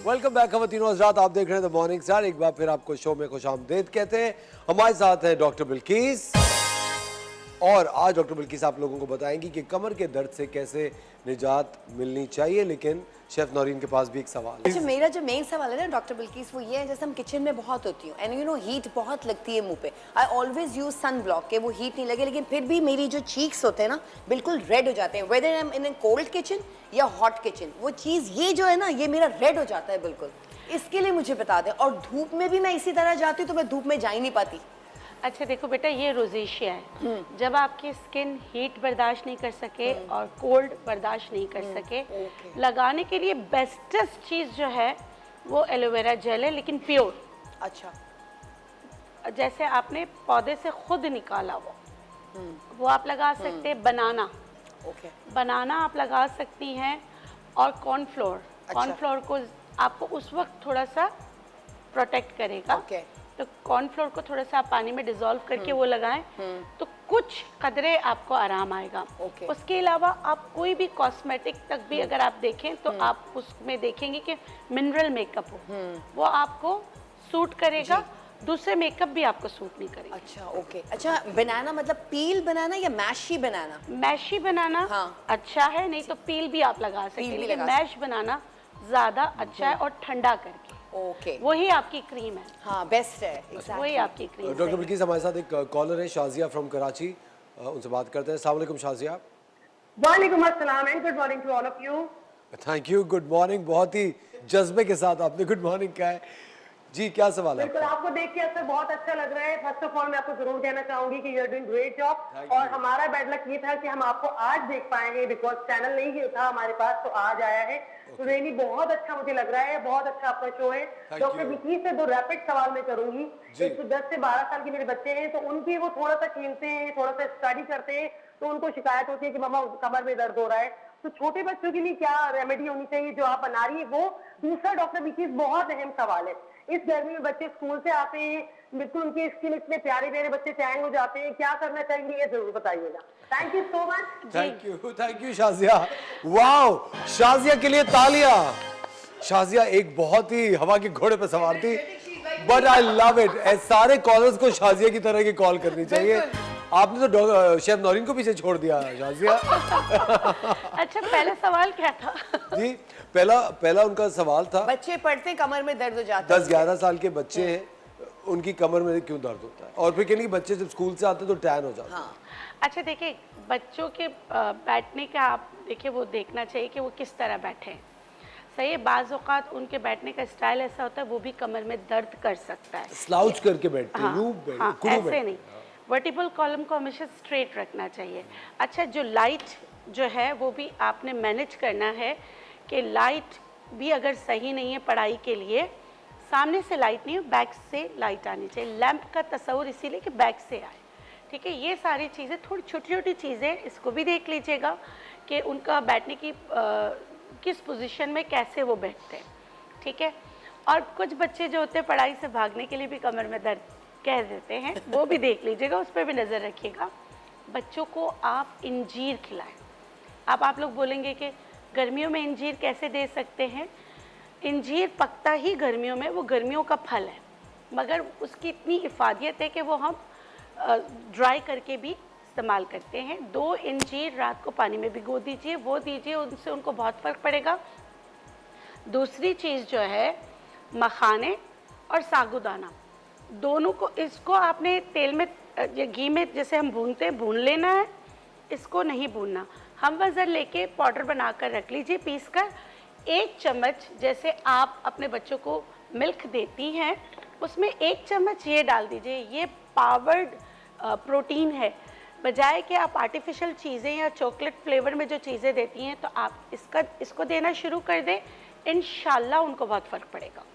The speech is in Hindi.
वेलकम बैक खवातीनो हज़रात, आप देख रहे हैं द मॉर्निंग स्टार। एक बार फिर आपको शो में खुशामदीद कहते हैं। हमारे साथ है डॉक्टर बिल्किस और आज डॉक्टर बिल्किस आप लोगों को बताएंगी कि कमर के दर्द से कैसे निजात मिलनी चाहिए। लेकिन शेफ नौरीन के पास भी एक सवाल है। अच्छा, मेरा जो मेन सवाल है ना डॉक्टर बिल्किस, वो ये है, जैसे हम किचन में बहुत होती हूँ एंड यू नो हीट बहुत लगती है मुंह पे। I always use sun block के वो हीट नहीं लगे, लेकिन फिर भी मेरी जो चीक्स होते हैं ना बिल्कुल रेड हो जाते हैं, whether I am in A cold kitchen या हॉट किचन। वो चीज़ ये जो है ना, ये मेरा रेड हो जाता है बिल्कुल। इसके लिए मुझे बता दें। और धूप में भी मैं इसी तरह जाती हूँ, तो मैं धूप में जा ही नहीं पाती। अच्छा देखो बेटा, ये रोजेशिया है। जब आपकी स्किन हीट बर्दाश्त नहीं कर सके और कोल्ड बर्दाश्त नहीं कर सके, लगाने के लिए बेस्टेस्ट चीज़ जो है वो एलोवेरा जेल है, लेकिन प्योर। अच्छा, जैसे आपने पौधे से खुद निकाला वो आप लगा सकते हैं। बनाना, ओके, बनाना आप लगा सकती हैं। और कॉर्नफ्लोर, अच्छा। कॉर्नफ्लोर को आपको उस वक्त थोड़ा सा प्रोटेक्ट करेगा। ओके। तो कॉर्नफ्लोर को थोड़ा सा आप पानी में डिसॉल्व करके वो लगाएं, तो कुछ कदरे आपको आराम आएगा। ओके। उसके अलावा आप कोई भी कॉस्मेटिक तक भी अगर आप देखें तो आप उसमें देखेंगे कि मिनरल मेकअप हो, वो आपको सूट करेगा। दूसरे मेकअप भी आपको सूट नहीं करेगा। अच्छा, ओके। अच्छा, बनाना मतलब पील बनाना या मैशी बनाना? मैशी बनाना हाँ। अच्छा है, नहीं तो पील भी आप लगा सकते पील हैं, भी लेकिन लगा मैश बनाना ज़्यादा अच्छा है और ठंडा करके। ओके, वही आपकी क्रीम है। हाँ, बेस्ट है। वही एग्जैक्टली। आपकी क्रीम डॉक्टर बिल्किस हमारे साथ एक कॉलर है शाजिया फ्रॉम कराची, उनसे बात करते हैं। अस्सलाम वालेकुम शाजिया। वालेकुम अस्सलाम and good morning to all of you. Thank you, good morning. बहुत ही जज्बे के साथ आपने गुड मॉर्निंग कहा है जी। क्या सवाल है बिल्कुल, आपका? आपको देख के असर बहुत अच्छा लग रहा है। फर्स्ट ऑफ ऑल मैं आपको जरूर कहना चाहूंगी कि you are doing great job. Thank और you. हमारा बैड लक ये था कि हम आपको आज देख पाएंगे, बिकॉज चैनल नहीं था हमारे पास, तो आज आया है। तो रियली बहुत अच्छा मुझे लग रहा है, बहुत अच्छा आपका शो है। Thank doctor you. बिल्किस से दो रैपिड सवाल मैं करूंगी। जी। एक तो 10 से 12 साल के मेरे बच्चे हैं, तो उनकी वो थोड़ा सा खेलते हैं, थोड़ा सा स्टडी करते हैं, तो उनको शिकायत होती है कि मामा कमर में दर्द हो रहा है। तो छोटे बच्चों के लिए क्या रेमेडी होनी चाहिए जो आप बना रही है वो? दूसरा डॉक्टर बिल्किस, बहुत अहम सवाल है। इस गर्मी में बच्चे स्कूल से आते हैं, बिल्कुल उनकी स्किन इतने प्यारे प्यारे बच्चे टैंग हो जाते हैं, क्या करना चाहिए ये जरूर बताइएगा। Thank you so much. Thank you Shazia. Wow, Shazia के लिए तालियां। शाजिया एक बहुत ही हवा के घोड़े पे सवार थी, बट आई लव इट। सारे कॉलर्स को शाजिया की तरह की कॉल करनी चाहिए। आपने तो शेफ नौरीन को पीछे छोड़ दिया शाजिया। अच्छा, पहला सवाल क्या था? जी, पहला उनका सवाल था, बच्चे पढ़ते कमर में दर्द हो जाता है। 10-11 साल के बच्चे हैं, उनकी कमर में क्यों दर्द होता है? और फिर कहने कि बच्चे जब स्कूल से आते हैं तो टैन हो जाता है। हाँ, अच्छा देखिए, बच्चों के बैठने का आप देखिए वो देखना चाहिए कि वो किस तरह बैठे हैं। सही है, बाज़ औक़ात उनके बैठने का स्टाइल ऐसा होता है वो भी कमर में दर्द कर सकता है। स्लाउच करके बैठते हैं, हाँ, यूं हाँ, कुड़ू ऐसे बैठते नहीं। वर्टिकल कॉलम को हमेशा स्ट्रेट रखना चाहिए। अच्छा, जो लाइट जो है वो भी आपने मैनेज करना है कि लाइट भी अगर सही नहीं है पढ़ाई के लिए, सामने से लाइट नहीं, बैक से लाइट आनी चाहिए। लैंप का तस्वुर इसीलिए कि बैक से आए। ठीक है, ये सारी चीज़ें थोड़ी छोटी छोटी चीज़ें, इसको भी देख लीजिएगा कि उनका बैठने की किस पोजीशन में कैसे वो बैठते हैं। ठीक है, और कुछ बच्चे जो होते हैं पढ़ाई से भागने के लिए भी कमर में दर्द कह देते हैं, वो भी देख लीजिएगा, उस पर भी नज़र रखिएगा। बच्चों को आप इंजीर खिलाएं। अब आप लोग बोलेंगे कि गर्मियों में इंजीर कैसे दे सकते हैं? इंजीर पकता ही गर्मियों में, वो गर्मियों का फल है, मगर उसकी इतनी इफ़ादियत है कि वो हम ड्राई करके भी इस्तेमाल करते हैं। 2 इंजीर रात को पानी में भिगो दीजिए, वो दीजिए, उनसे उनको बहुत फ़र्क पड़ेगा। दूसरी चीज़ जो है मखाने और साबूदाना, दोनों को, इसको आपने तेल में या घी में जैसे हम भूनते हैं भून लेना है, इसको नहीं भूनना। हम वज़र लेके पाउडर बनाकर रख लीजिए पीस कर। 1 चम्मच जैसे आप अपने बच्चों को मिल्क देती हैं, उसमें 1 चम्मच ये डाल दीजिए। ये पावर्ड प्रोटीन है। बजाय कि आप आर्टिफिशियल चीज़ें या चॉकलेट फ्लेवर में जो चीज़ें देती हैं, तो आप इसको देना शुरू कर दें, इंशाल्लाह उनको बहुत फ़र्क पड़ेगा।